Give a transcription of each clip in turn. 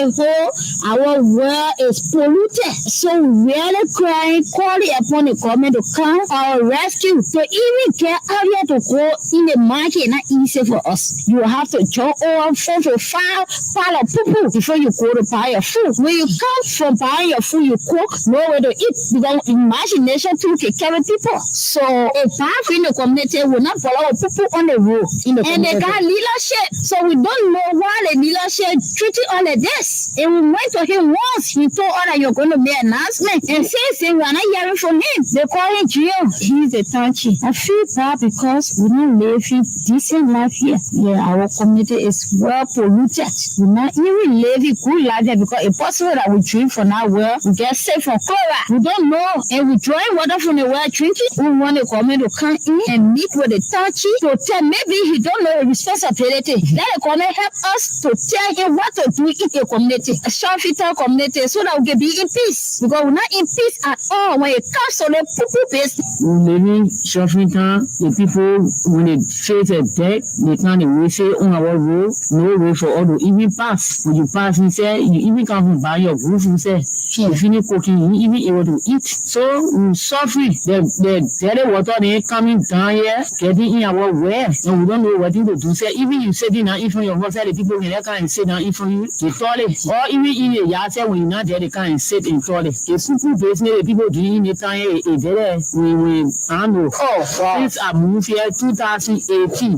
a whole, our well is polluted. So really crying, calling upon the government to come our rescue. So even get out here to go in the market, not easy for us. You have to jump over 4 to 5 pile of poo before you go to buy your food. When you come from buying your food, you cook, nowhere to eat. Because imagination too can carry people. So a part in the community will not follow people on the road. And they got leadership. So we don't know why the leadership treated all of this. And we went to him once. He told us that you're going to be an announcement. And since we are not hearing from him, they call him Gio. He's a touchy. I feel bad because we're not living decent life here. Yeah, our community is well polluted. We're not even living good life here because it's possible that we drink from our well, we get sick from cholera. We don't know. And we drawing water from the well drinking. We want the government to come in and meet with the touchy to tell maybe he don't know the responsibility. Let the government help us to tell him what to do in the community, a short-fitted community, so that we can be in peace. Because we're not in peace at all when it comes to the people business. Living short-fitted, the people, when they face a death, they can't wait on our road, no way for all to even pass. When you pass, you say, you even come buy your roof, you say, you finish cooking, you even able to eat. So we suffer. The dirty water they coming down here, getting in our well, and we don't know what to do. Say even you sit down in front of your house, the people can come and sit down in front of you, the toilet, or even in the yard, when you're not there, they come and sit in toilet. The people business, the people doing the time here, we handle. Since I moved here 2018,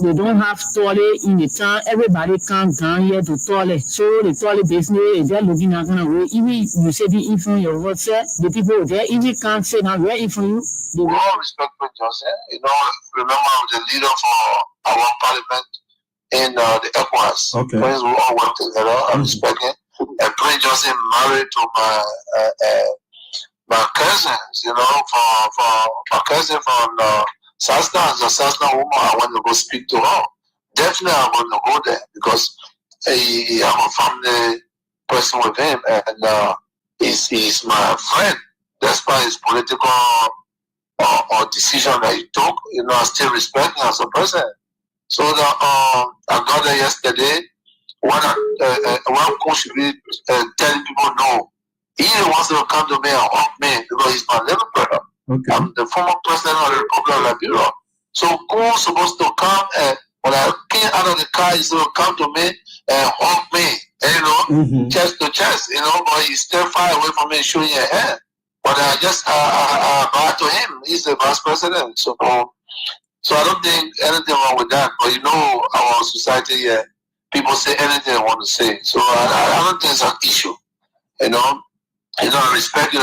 they don't have toilet in the town. Everybody come down here to toilet. So the toilet business, they're looking at kind of way. Even you sit in front of your house, the people there even can't sit down right in front of you. With all respect for Joseph, remember I'm the leader for our parliament in the ECOWAS. Okay. Friends, we all work together. I respect him. And Prince Joseph married to my cousins, for my cousin from Sasna, the Sasna woman. I want to go speak to her. Definitely, I want to go there because I'm a family person with him, and he's my friend. Despite his political or decision that he took, I still respect him as a person. So I got there yesterday. One coach should be telling people no. He wants to come to me and hug me because he's my little brother. Okay. I'm the former president of the Republic of Liberia. So who's supposed to come and when I came out of the car, he's supposed to come to me and hug me, chest to chest, but he's still far away from me showing your hand. But I just bow to him. He's the vice president. So I don't think anything wrong with that. But our society here, people say anything they want to say. So I don't think it's an issue. I respect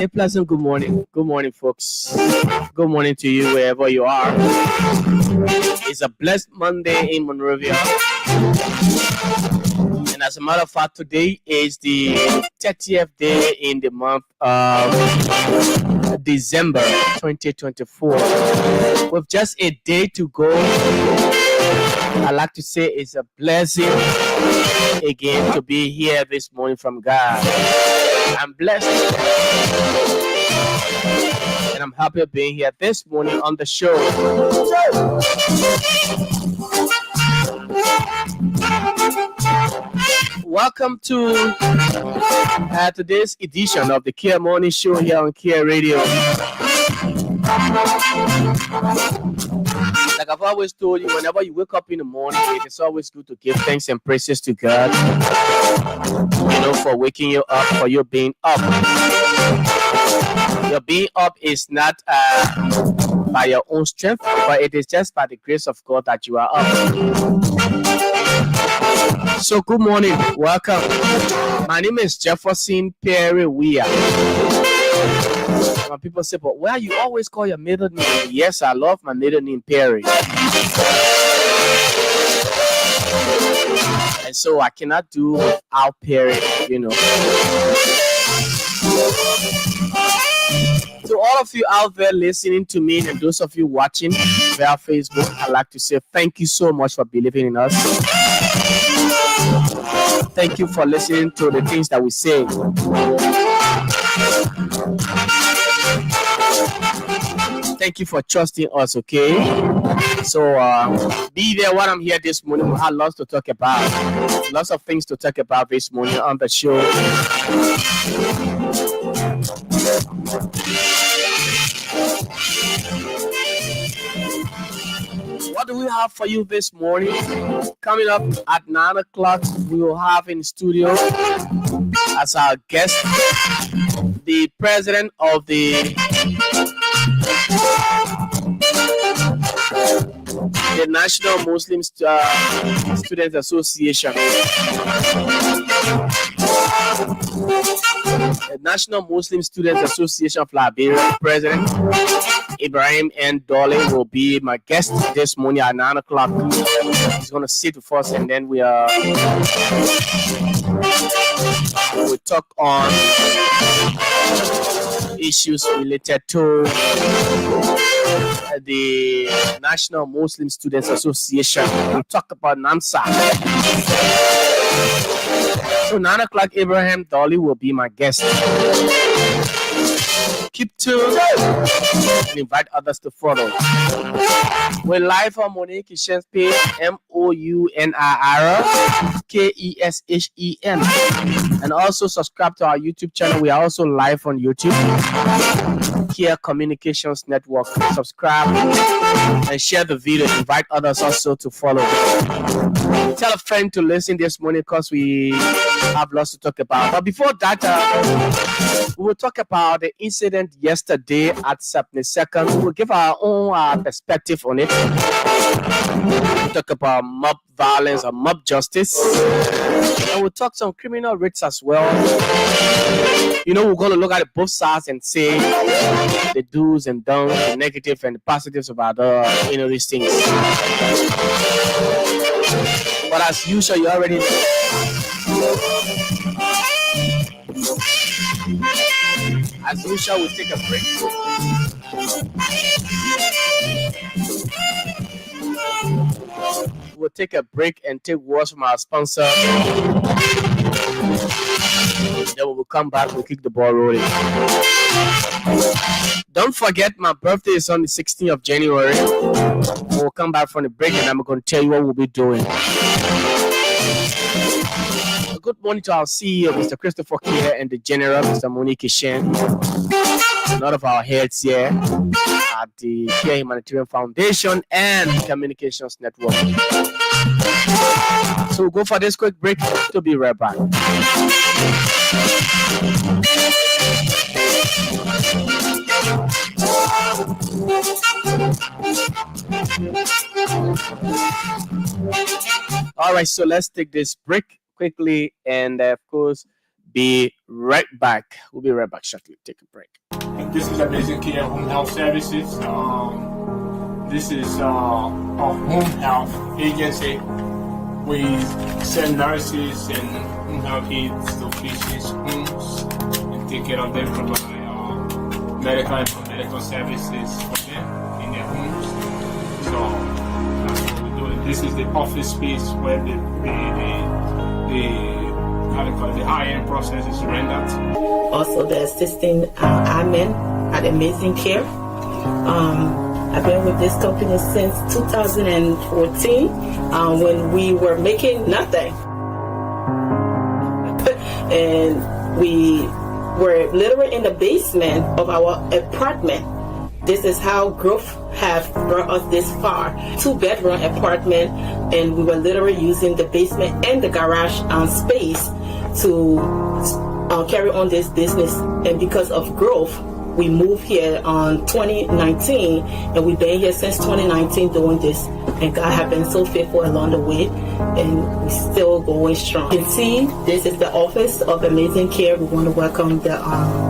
A pleasant good morning. Good morning, folks. Good morning to you wherever you are. It's a blessed Monday in Monrovia. And as a matter of fact, today is the 30th day in the month of December 2024. With just a day to go, I like to say it's a blessing again to be here this morning from God. I'm blessed and I'm happy being here this morning on the show. Welcome to today's edition of the Kear Morning Show here on Kear Radio. Like I've always told you, whenever you wake up in the morning, it is always good to give thanks and praises to God, for waking you up, for you being up. Your being up is not by your own strength, but it is just by the grace of God that you are up. So good morning, welcome. My name is Jefferson Perry Weir. When people say, but why you always call your middle name? Yes, I love my middle name, Perry. And so I cannot do without Perry, you know. To all of you out there listening to me and those of you watching via Facebook, I'd like to say thank you so much for believing in us. Thank you for listening to the things that we say. Thank you for trusting us, okay? So be there while I'm here this morning. We have lots to talk about. Lots of things to talk about this morning on the show. What do we have for you this morning? Coming up at 9 o'clock, we will have in studio as our guest the president of the National Muslim Students Association. The National Muslim Students Association of Liberia, President Ibrahim N. Dolly will be my guest this morning at 9 o'clock. He's going to sit with us and then we'll talk on issues related to the National Muslim Students Association. We'll talk about NAMSA. So 9 o'clock, Ibrahim Dolly will be my guest. Keep tuned and invite others to follow. We're live on Monique Kishen's page, MOUNIRKESHEN. And also subscribe to our YouTube channel. We are also live on YouTube. Kear Communications Network. Subscribe and share the video. Invite others also to follow. Tell a friend to listen this morning because we have lots to talk about. But before that, we will talk about the incident yesterday at Sapne 2nd. We will give our own perspective on it. We'll talk about mob violence or mob justice. And we'll talk some criminal rates as well. You know, we're going to look at both sides and say the do's and don'ts, the negative and the positives about these things. But as usual, you already know. As usual, we'll take a break. We'll take a break and take words from our sponsor. Then when we come back, we'll kick the ball rolling. Don't forget, my birthday is on the 16th of January. We'll come back from the break and I'm going to tell you what we'll be doing. Good morning to our CEO, Mr. Christopher Kear, and the General, Mr. Monique Kishen. A lot of our heads here at the Kear Humanitarian Foundation and Communications Network. So we'll go for this quick break to be right back. All right, so let's take this break quickly and of course be right back. We'll be right back shortly. Take a break. This is Amazing Kear Home Health Services. This is a home health agency. We send nurses and home health aides to patients' homes and take care of them, provide medical and non-medical services for them in their homes. So that's what we're doing. This is the office space where the high-end process is rendered. Also the assisting admin at Amazing Kear. I've been with this company since 2014 when we were making nothing. And we were literally in the basement of our apartment. This is how growth have brought us this far. 2-bedroom apartment, and we were literally using the basement and the garage space to carry on this business. And because of growth, We moved here on 2019, and we've been here since 2019 doing this. And God has been so faithful along the way, and we're still going strong. You can see, this is the office of Amazing Kear. We want to welcome the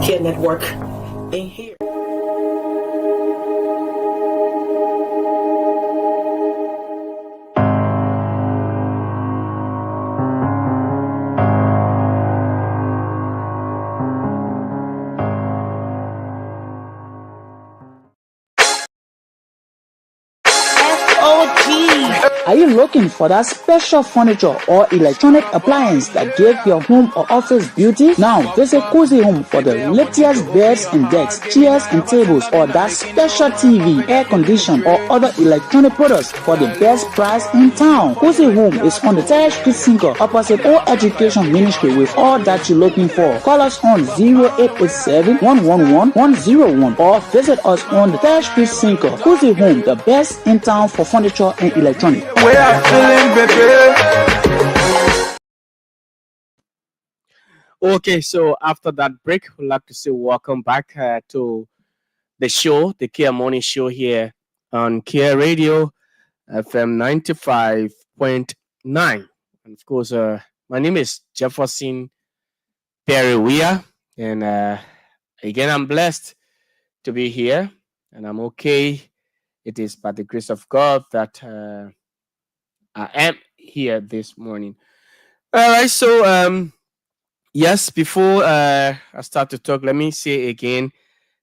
Kear Network in here. Are you looking for that special furniture or electronic appliance that give your home or office beauty? Now visit Cozy Home for the latest beds and desks, chairs and tables, or that special TV, air condition, or other electronic products for the best price in town. Cozy Home is on the 3rd Street Sinker opposite All Education Ministry with all that you're looking for. Call us on 0887 111 101 or visit us on the 3rd Street Sinker. Cozy Home, the best in town for furniture and electronics. Okay, so after that break, we'd like to say welcome back to the show, the Kear Morning Show here on Kear Radio FM 95.9. And of course, my name is Jefferson Perry Weir, and again, I'm blessed to be here, and I'm okay. It is by the grace of God that I am here this morning. All right, so yes, before I start to talk, let me say again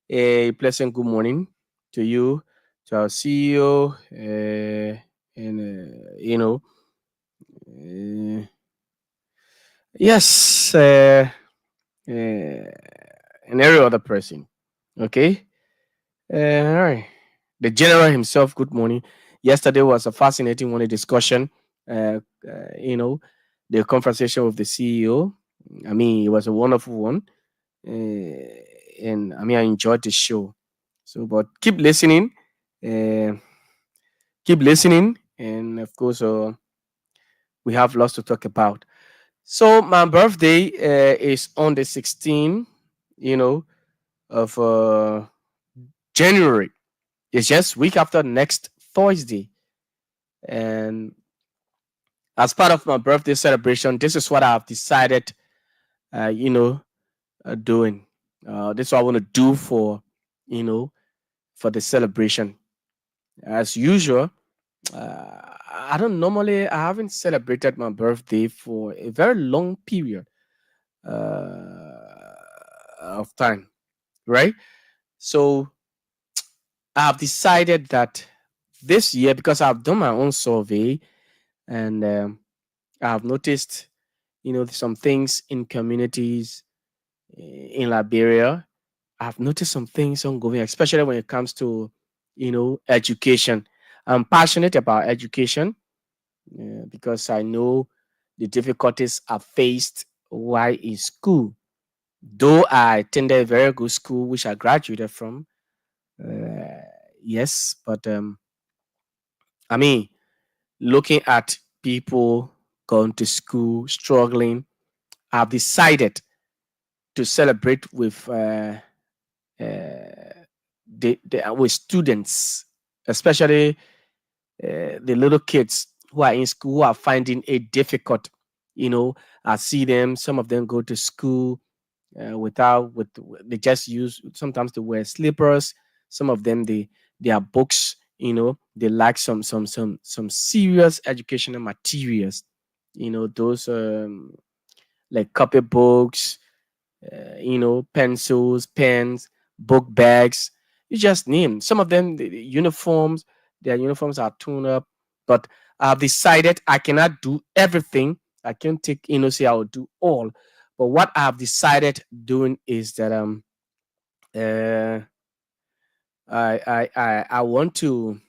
a pleasant good morning to you, to our CEO, and yes, and every other person. Okay, all right. The general himself, good morning. Yesterday was a fascinating one, a discussion. Uh, the conversation with the CEO. I mean, it was a wonderful one, and I mean, I enjoyed the show. So, but keep listening, and of course, we have lots to talk about. So, my birthday is on the 16th, of January. It's just week after next Thursday, and as part of my birthday celebration, this is what I've decided, doing. This is what I want to do you know, for the celebration. As usual, I haven't celebrated my birthday for a very long period of time, right? So I've decided that this year, because I've done my own survey, and I've noticed, some things in communities in Liberia. I've noticed some things ongoing, especially when it comes to, education. I'm passionate about education because I know the difficulties are faced while in school. Though I attended a very good school, which I graduated from, yes, but I mean, looking at people going to school, struggling, I've decided to celebrate with with students, especially the little kids who are in school who are finding it difficult. I see them. Some of them go to school without with they just use sometimes they wear slippers. Some of them their books. They lack some serious educational materials. Those like copybooks, pencils, pens, book bags. You just name some of them. The uniforms, their uniforms are tuned up, but I've decided I cannot do everything. I can't take, say I will do all. But what I've decided doing is that uh, I want to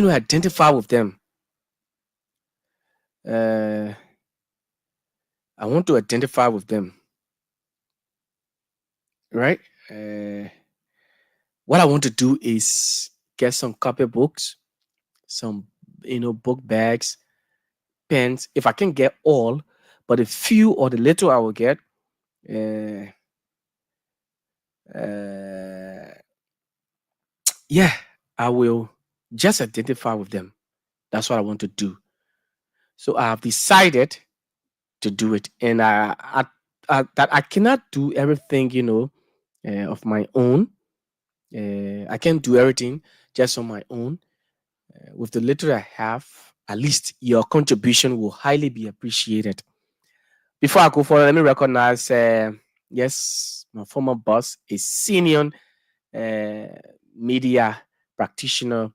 identify with them. I want to identify with them, right? What I want to do is get some copybooks, some book bags, pens. If I can get all, But the few or the little I will get, uh, uh, yeah, I will just identify with them. That's what I want to do. So I have decided to do it, and that I cannot do everything, of my own. I can't do everything just on my own. With the little I have, at least your contribution will highly be appreciated. Before I go forward, let me recognize, yes, my former boss, a senior uh, media practitioner.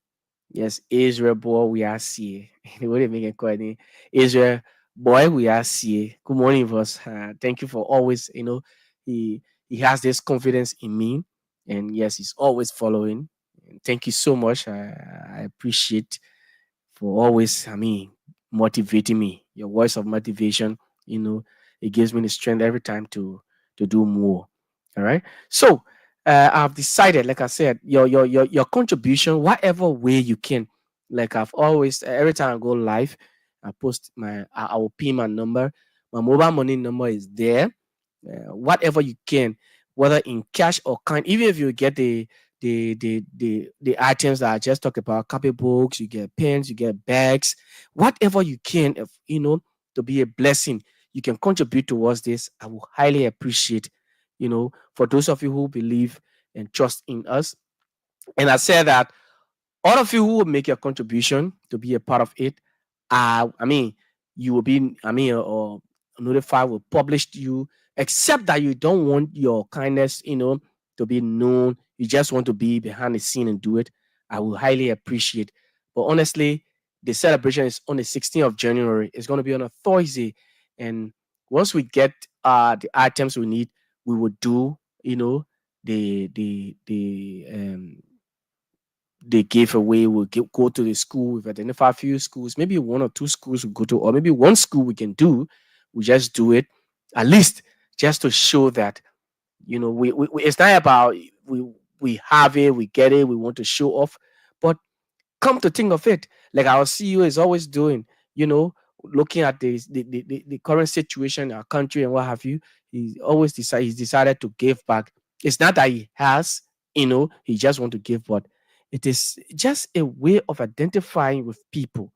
Yes, Israel boy, we are see. What do you make it call it? Israel boy, we are see. Good morning, boss. Thank you for always, he he has this confidence in me, and yes, he's always following. And thank you so much. I appreciate for always, motivating me. Your voice of motivation, it gives me the strength every time to do more. All right. So I've decided, like I said, your contribution, whatever way you can. Like I've always, every time I go live, I post I will pin my number. My mobile money number is there. Whatever you can, whether in cash or kind, even if you get the items that I just talked about, copybooks, you get pens, you get bags, whatever you can, if, to be a blessing, you can contribute towards this. I will highly appreciate, for those of you who believe and trust in us. And I said that all of you who will make your contribution to be a part of it, you will be, or notified, will publish to you, except that you don't want your kindness, to be known. You just want to be behind the scene and do it. I will highly appreciate. But honestly, the celebration is on the 16th of January. It's going to be on a Thursday. And once we get the items we need, we will do, the giveaway. We'll go to the school. We've identified a few schools, maybe one or two schools we go to, or maybe one school we can do. We just do it, at least just to show that, it's not about we have it, we get it, we want to show off. But come to think of it, like our CEO is always doing, looking at the current situation in our country and what have you, he's decided to give back. It's not that he has, he just want to give, but it is just a way of identifying with people.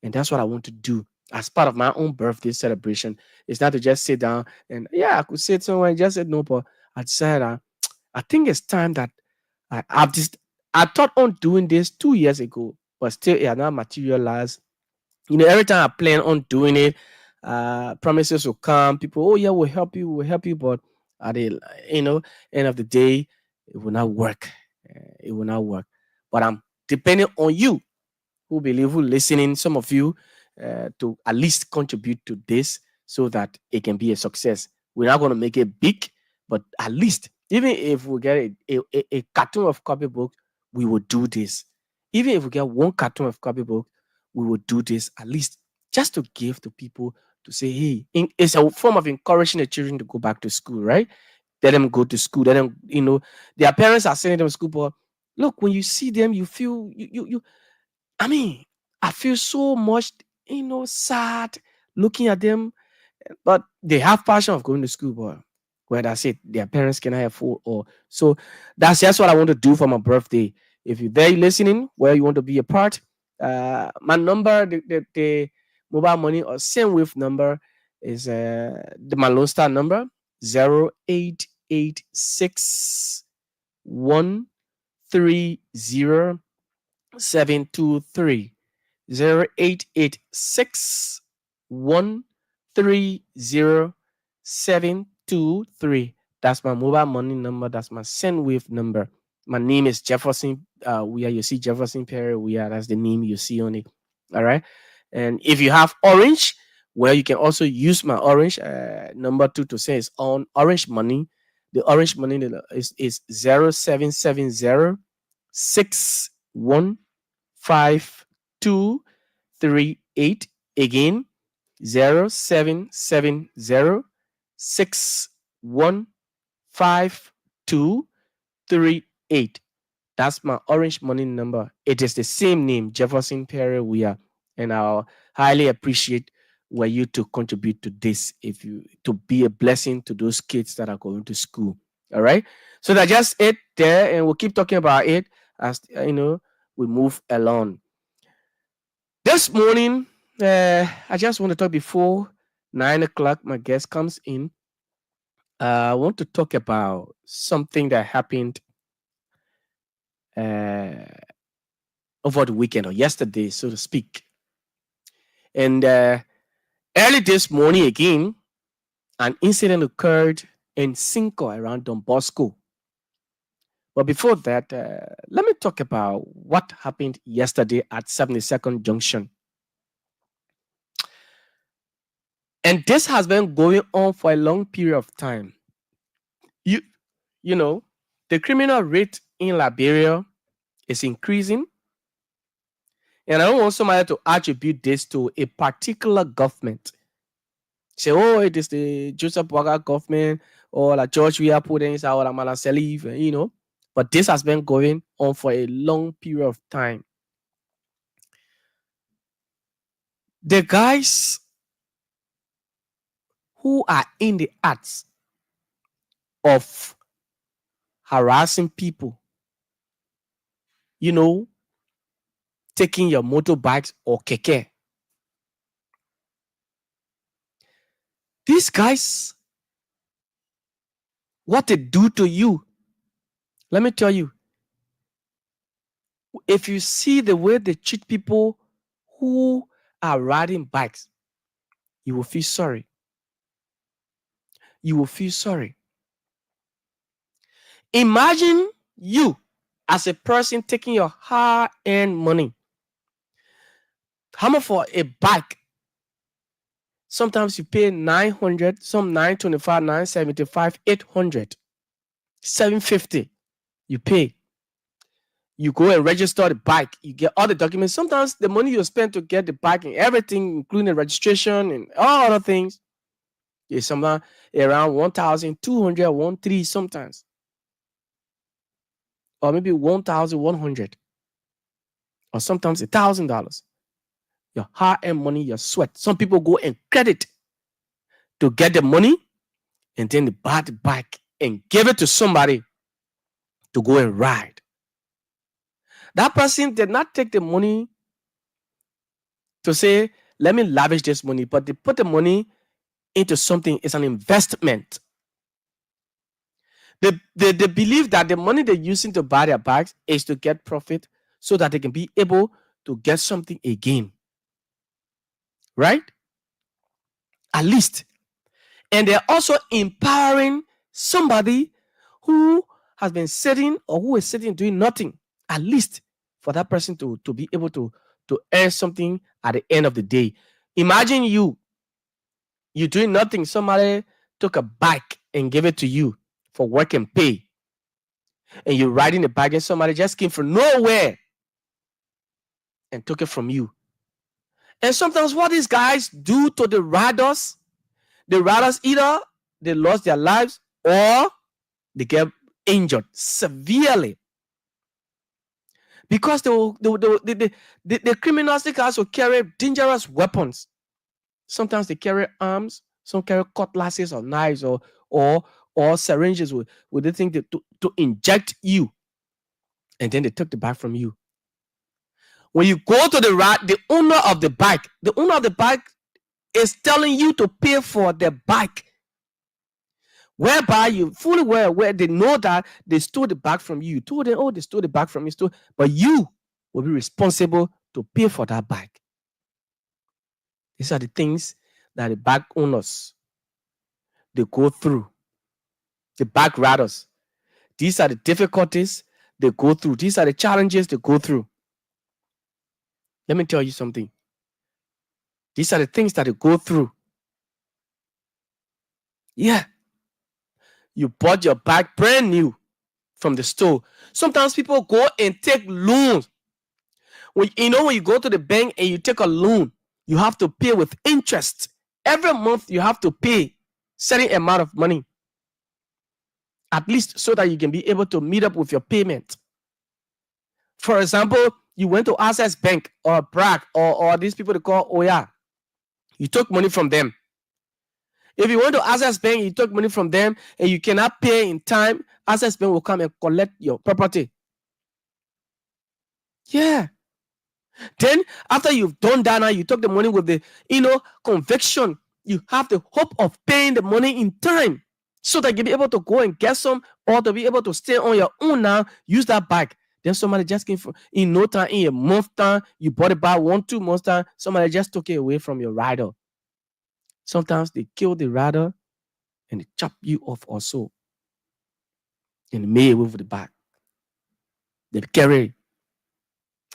And that's what I want to do as part of my own birthday celebration. It's not to just sit down and, yeah, I could sit somewhere and just said no, but I decided, I think it's time that I've just, I thought on doing this 2 years ago, but still it had not materialized. Every time I plan on doing it, promises will come. People, oh yeah, we'll help you, but at the, end of the day, it will not work. It will not work. But I'm depending on you who believe, who listening, some of you, to at least contribute to this so that it can be a success. We're not going to make it big, but at least, even if we get a carton of copybook, we will do this. Even if we get one carton of copybook, we will do this, at least just to give to people, to say, hey, it's a form of encouraging the children to go back to school, right? Let them go to school. Let them, their parents are sending them to school, but look, when you see them, you feel I mean, I feel so much, sad looking at them, but they have passion of going to school, but well, that's it. Their parents cannot afford, or so. That's just what I want to do for my birthday. If you're there listening, where you want to be a part, my number, the mobile money or same wave number is my Lone Star number 0886 130 723 0886 130 723. That's my mobile money number. That's my sendwave number. My name is Jefferson. You see Jefferson Perry. That's the name you see on it. All right. And if you have orange, well, you can also use my orange number two to say it's on orange money. The orange money is 0770 615238. Again, 0770 615238. That's my orange money number. It is the same name, Jefferson Perry. And I'll highly appreciate were you to contribute to this, to be a blessing to those kids that are going to school? All right. So that's just it there, and we'll keep talking about it as we move along. This morning, I just want to talk before 9 o'clock. My guest comes in. I want to talk about something that happened over the weekend or yesterday, so to speak. And early this morning again, an incident occurred in Cinco around Don Bosco. But before that, let me talk about what happened yesterday at 72nd Junction. And this has been going on for a long period of time. You know, the criminal rate in Liberia is increasing. And I don't want somebody to attribute this to a particular government. Say, oh, it is the Joseph Boaga government or like George Weah Puddings or Amala Salif, But this has been going on for a long period of time. The guys who are in the acts of harassing people, taking your motorbikes or keke. These guys, what they do to you, let me tell you, if you see the way they treat people who are riding bikes, you will feel sorry. You will feel sorry. Imagine you as a person taking your hard-earned money. How much for a bike? Sometimes you pay 900, some 925, 975, 800, 750. You pay. You go and register the bike. You get all the documents. Sometimes the money you spend to get the bike and everything, including the registration and all other things, is somewhere around 1,200, 1,300 sometimes. Or maybe 1,100. Or sometimes $1,000. Your hard-earned money, your sweat. Some people go and credit to get the money, and then they buy the bike and give it to somebody to go and ride. That person did not take the money to say, let me lavish this money, but they put the money into something. It's an investment. They believe that the money they're using to buy their bikes is to get profit so that they can be able to get something again. Right? At least. And they're also empowering somebody who has been sitting or who is sitting doing nothing, at least for that person to be able to earn something at the end of the day. Imagine you're doing nothing. Somebody took a bike and gave it to you for work and pay. And you're riding the bike and somebody just came from nowhere and took it from you. And sometimes what these guys do to the riders either they lost their lives or they get injured severely. Because the criminals, they also carry dangerous weapons. Sometimes they carry arms, some carry cutlasses or knives or syringes with the thing to inject you. And then they took the bike from you. When you go to the owner of the bike is telling you to pay for the bike, whereby you fully well aware they know that they stole the bike from you. You told them, oh, they stole the bike from you, but you will be responsible to pay for that bike. These are the things that the bike owners they go through. The bike riders. These are the difficulties they go through. These are the challenges they go through. Let me tell you something. These are the things that they go through. Yeah. You bought your bike brand new from the store. Sometimes people go and take loans. When you go to the bank and you take a loan, you have to pay with interest. Every month you have to pay certain amount of money. At least so that you can be able to meet up with your payment. For example, you went to Access Bank or BRAC or these people they call Oya. You took money from them. If you want to Access Bank, you took money from them and you cannot pay in time, Access Bank will come and collect your property. Yeah. Then after you've done that, now you took the money with the conviction. You have the hope of paying the money in time so that you'll be able to go and get some, or to be able to stay on your own now, use that bag. Then somebody just came in no time, in a month time, you bought it back 1-2 months time, somebody just took it away from your rider. Sometimes they kill the rider and they chop you off also. And they may away with the bag. They carry it.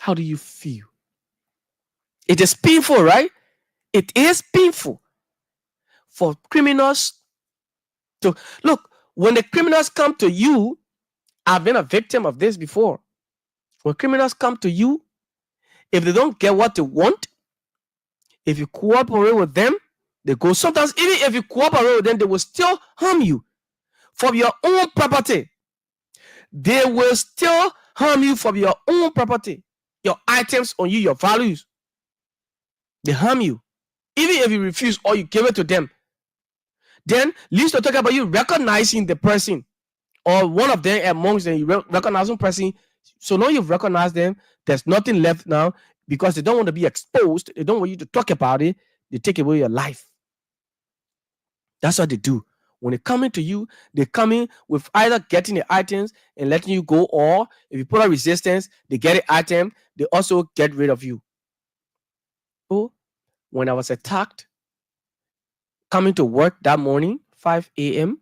How do you feel? It is painful, right? It is painful for criminals to look. When the criminals come to you, I've been a victim of this before. When criminals come to you, if they don't get what they want, if you cooperate with them, they go. Sometimes even if you cooperate with them, they will still harm you for your own property. They will still harm you for your own property, your items on you, your values. They harm you. Even if you refuse or you give it to them, then least to talk about you recognizing the person or one of them amongst them, you recognizing person. So now you've recognized them, there's nothing left now because they don't want to be exposed. They don't want you to talk about it. They take away your life. That's what they do. When they come into you, they come in with either getting the items and letting you go, or if you put a resistance, they get the item, they also get rid of you. Oh, when I was attacked, coming to work that morning, 5 a.m.,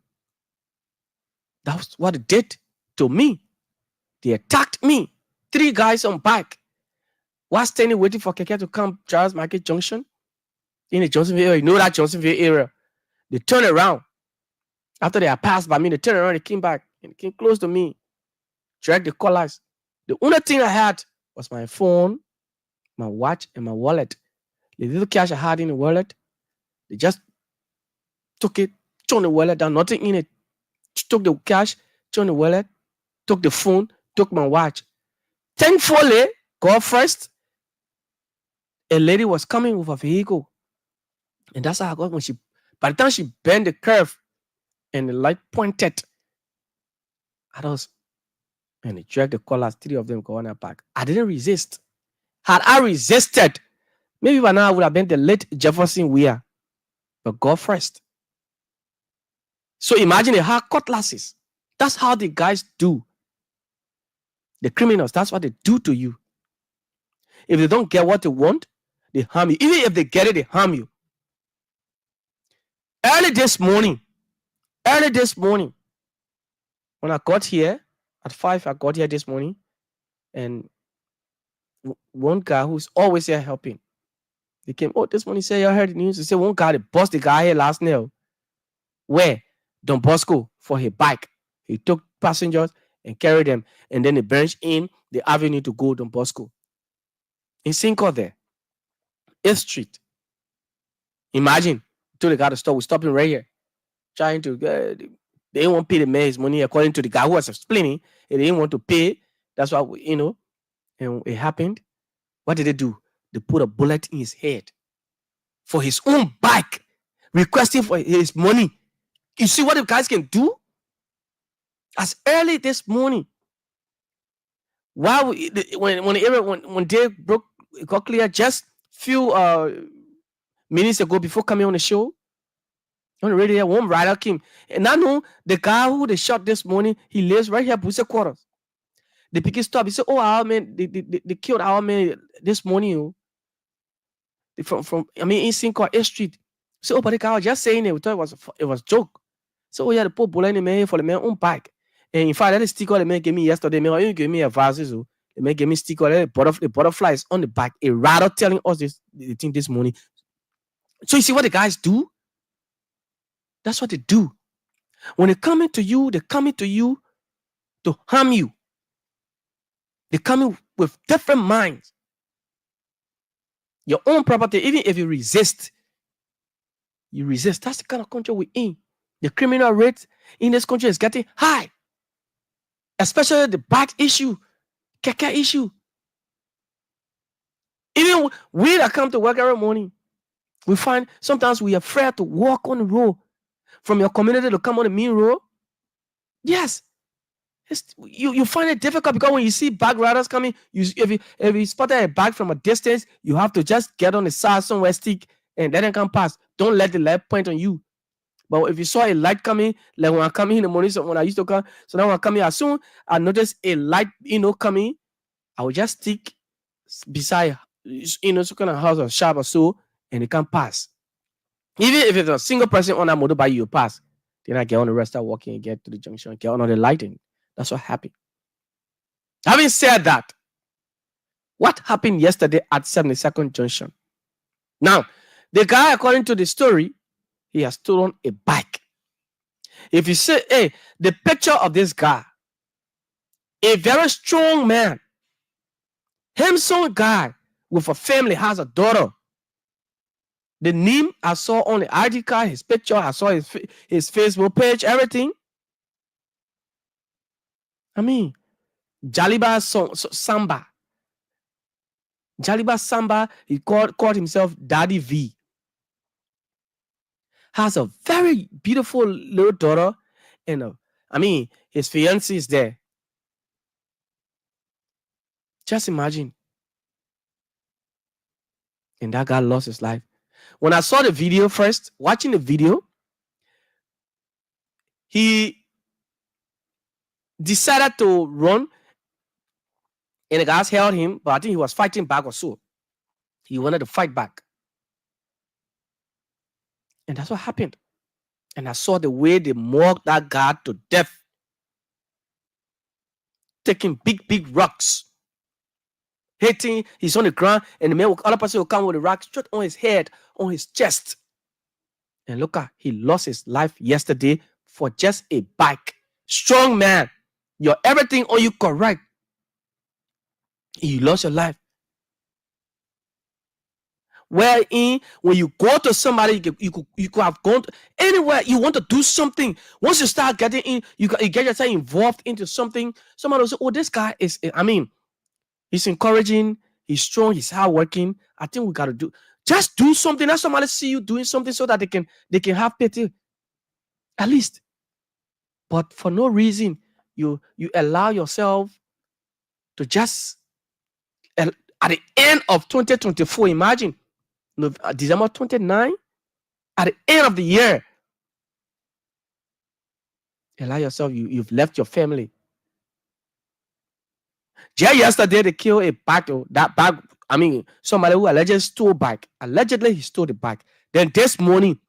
that's what it did to me. They attacked me. 3 guys on bike. Was standing waiting for Keke to come Charles Market Junction in the Johnsonville area. You know that Johnsonville area. They turned around. After they had passed by me, they turned around, they came back and came close to me, dragged the collars. The only thing I had was my phone, my watch, and my wallet. The little cash I had in the wallet, they just took it, turned the wallet down, nothing in it. Took the cash, turned the wallet, took the phone, took my watch. Thankfully, God first, a lady was coming with a vehicle. And that's how I got by the time she bent the curve and the light pointed at us and they dragged the collars, 3 of them go on her back. I didn't resist. Had I resisted, maybe by now I would have been the late Jefferson Weir. But God first. So imagine they had cutlasses. That's how the guys do. The criminals, that's what they do to you. If they don't get what they want, they harm you. Even if they get it, they harm you. Early this morning, when I got here, at 5, I got here this morning, and one guy who's always here helping, he came, this morning, he said, you heard the news? He said, one guy, they bust the guy here last night. Where? Don Bosco, for his bike. He took passengers and carried them, and then they branched in the avenue to go Don Bosco. In Cinco there, 8th Street. Imagine, told the guy to stop. We're stopping right here. Trying to, they didn't want to pay the man his money, according to the guy who was explaining. They didn't want to pay. That's why, and it happened. What did they do? They put a bullet in his head for his own bike, requesting for his money. You see what the guys can do? As early this morning, while when day broke, it got clear just few minutes ago before coming on the show, on the radio, one rider came. And I know the guy who they shot this morning, he lives right here, Busse Quarters. The picket stop. He said, our man, they killed our man this morning. From in Cinco 8th Street. So, but the guy was just saying it. We thought it was a joke. So, yeah, the poor bullet in the man for the man own bike. And in fact, that sticker the man gave me yesterday, man, even gave me a vase. The man gave me sticker, the butterflies on the back. A rider telling us the thing this morning. So, you see what the guys do? That's what they do. When they come into you to harm you. They come in with different minds. Your own property, even if you resist. That's the kind of country we're in. The criminal rate in this country is getting high. Especially the bike issue, keke issue. Even we that come to work every morning, We find sometimes we are afraid to walk on the road from your community to come on the main road. Yes. You find it difficult because when you see bag riders coming, if you spot a bag from a distance, you have to just get on the side somewhere, stick, and let them come past. Don't let the light point on you. But if you saw a light coming, like when I come in the morning, so when I used to come, so now when I come here, as soon I notice a light, coming, I will just stick beside, some kind of house or shop or so, and it can pass. Even if it's a single person on that motorbike, you pass. Then I get on the rest, start walking and get to the junction, get on the lighting. That's what happened. Having said that, what happened yesterday at 72nd Junction? Now, the guy, according to the story, he has stolen a bike. If you say, hey, the picture of this guy, a very strong man, handsome guy with a family, has a daughter. The name I saw on the ID card, his picture, I saw his Facebook page, everything. I mean, Jaliba Samba. Jaliba Samba, he called himself Daddy V. Has a very beautiful little daughter, and his fiancée is there. Just imagine. And that guy lost his life. When I saw the video first, watching the video, he decided to run, and the guys held him, but I think he was fighting back or so. He wanted to fight back. And that's what happened. And I saw the way they mocked that guy to death. Taking big rocks. Hitting, he's on the ground, and the other person will come with a rock straight on his head, on his chest. And look at, he lost his life yesterday for just a bike. Strong man. Your everything on you correct. You lost your life. Wherein, when you go to somebody, you could have gone to anywhere you want to do something. Once you start getting in, you get yourself involved into something. Somebody will say, oh, this guy is, he's encouraging, he's strong, he's hardworking. I think we got to just do something. Let somebody see you doing something so that they can have pity. At least. But for no reason, you allow yourself to just, at the end of 2024, imagine, December 29, at the end of the year, allow yourself, you've left your family. Just yesterday, they killed a bag, that bag, somebody who allegedly stole bike. Allegedly, he stole the bike. Then this morning,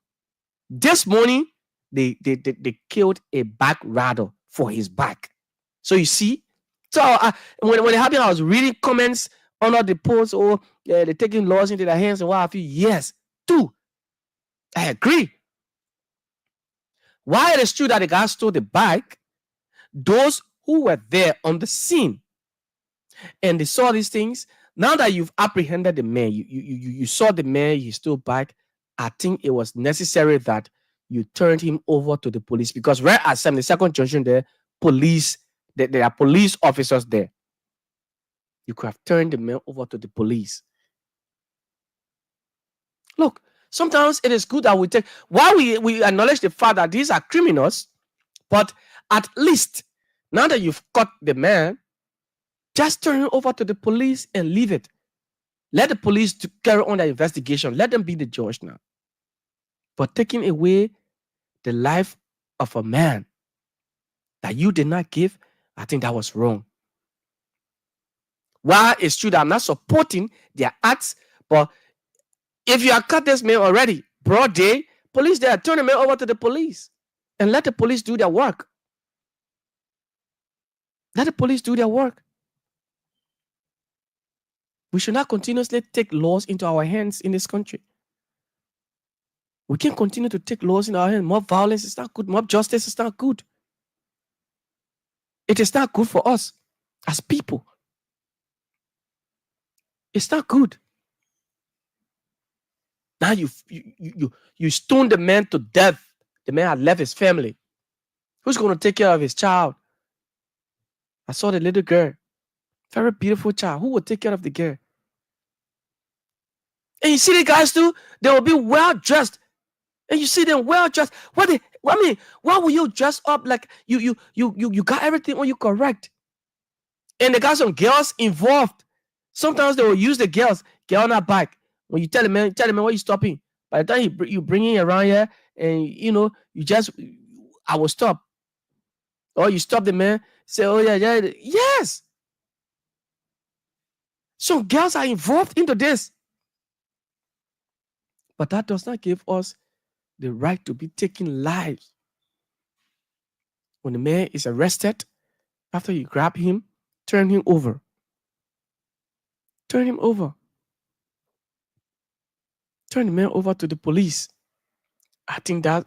they killed a bike rider for his bike. So you see, so when it happened, I was reading comments under the post, they're taking laws into their hands and what have you. Yes, too. I agree. While it is true that the guy stole the bike, those who were there on the scene and they saw these things, now that you've apprehended the man, you saw the man, he stole bike, I think it was necessary that you turned him over to the police, because right at 72nd Junction there are police officers there. You could have turned the man over to the police. Look, sometimes it is good that we acknowledge the fact that these are criminals, but at least now that you've caught the man, just turn it over to the police and leave it. Let the police carry on their investigation. Let them be the judge now. But taking away the life of a man that you did not give, I think that was wrong. While it's true that I'm not supporting their acts, but if you have caught this man already, broad day, police there, turn the man over to the police and let the police do their work. Let the police do their work. We should not continuously take laws into our hands in this country. We can't continue to take laws in our hands. Mob violence is not good. Mob justice is not good. It is not good for us as people. It's not good. Now you stone the man to death. The man had left his family. Who's going to take care of his child? I saw the little girl. Very beautiful child. Who will take care of the girl? And you see the guys too, they will be well dressed. And you see them well dressed. Why will you dress up like you got everything on you correct? And they got some girls involved. Sometimes they will use the girls, get on her back. When you tell the man, why you stopping. By the time you bring it around here, and you just, I will stop. Or you stop the man, say, oh yeah, yeah, yes. Some girls are involved into this. But that does not give us the right to be taking lives. When the man is arrested, after you grab him, turn him over. Turn him over. Turn the man over to the police. I think that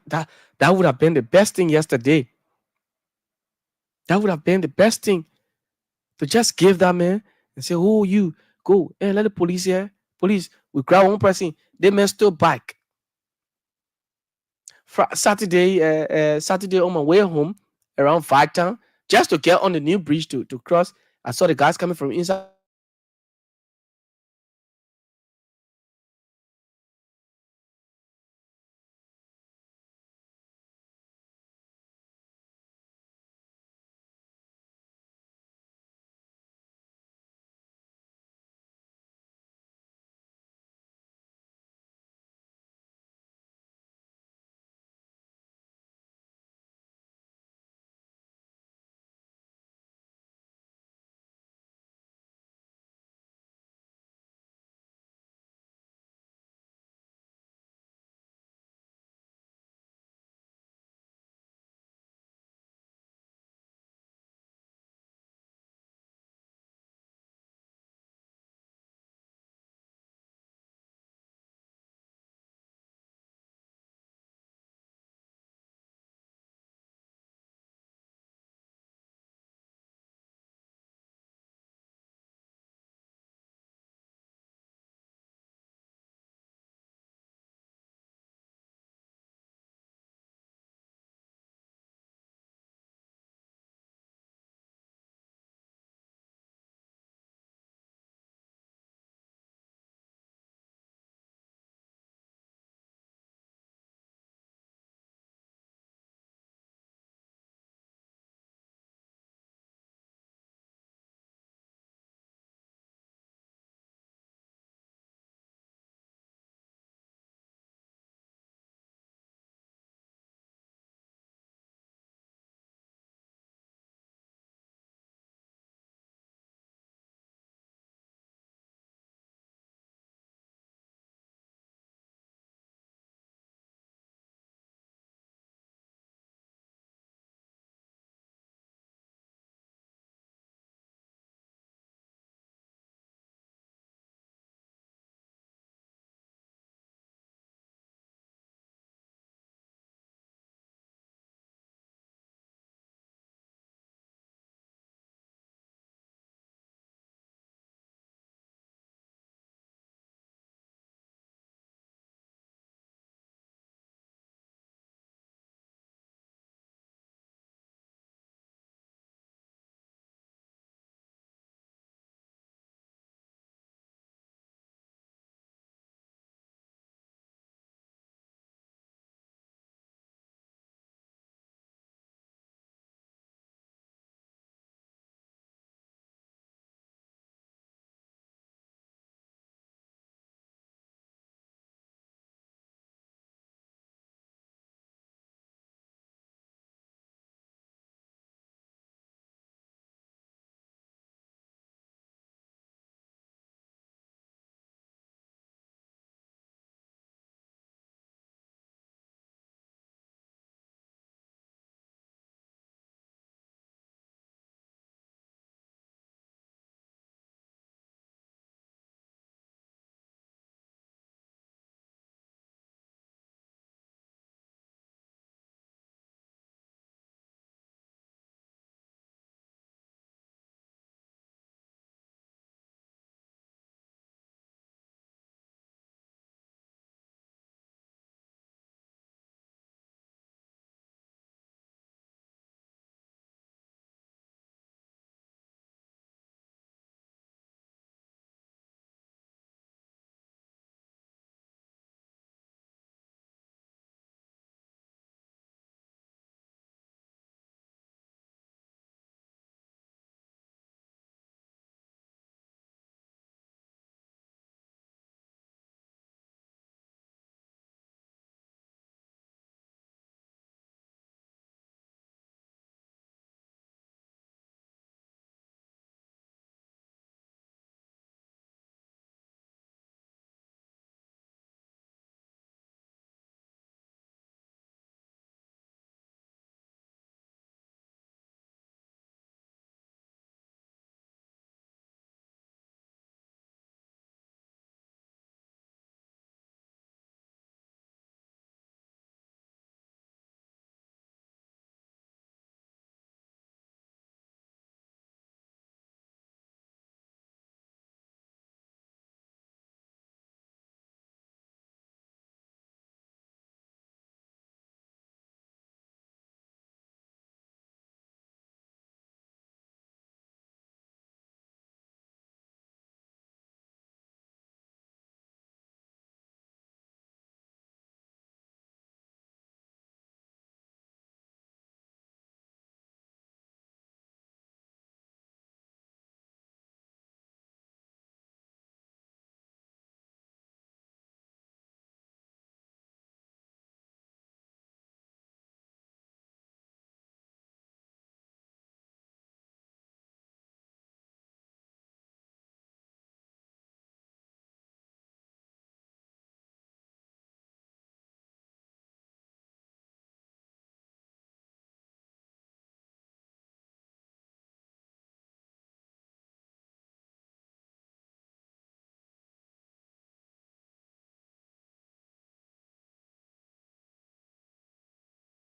would have been the best thing yesterday. That would have been the best thing, to just give that man and say, "Oh, you go and let the police here. Police, we grab one person. They man still back." Saturday on my way home around 5 time, just to get on the new bridge to cross. I saw the guys coming from inside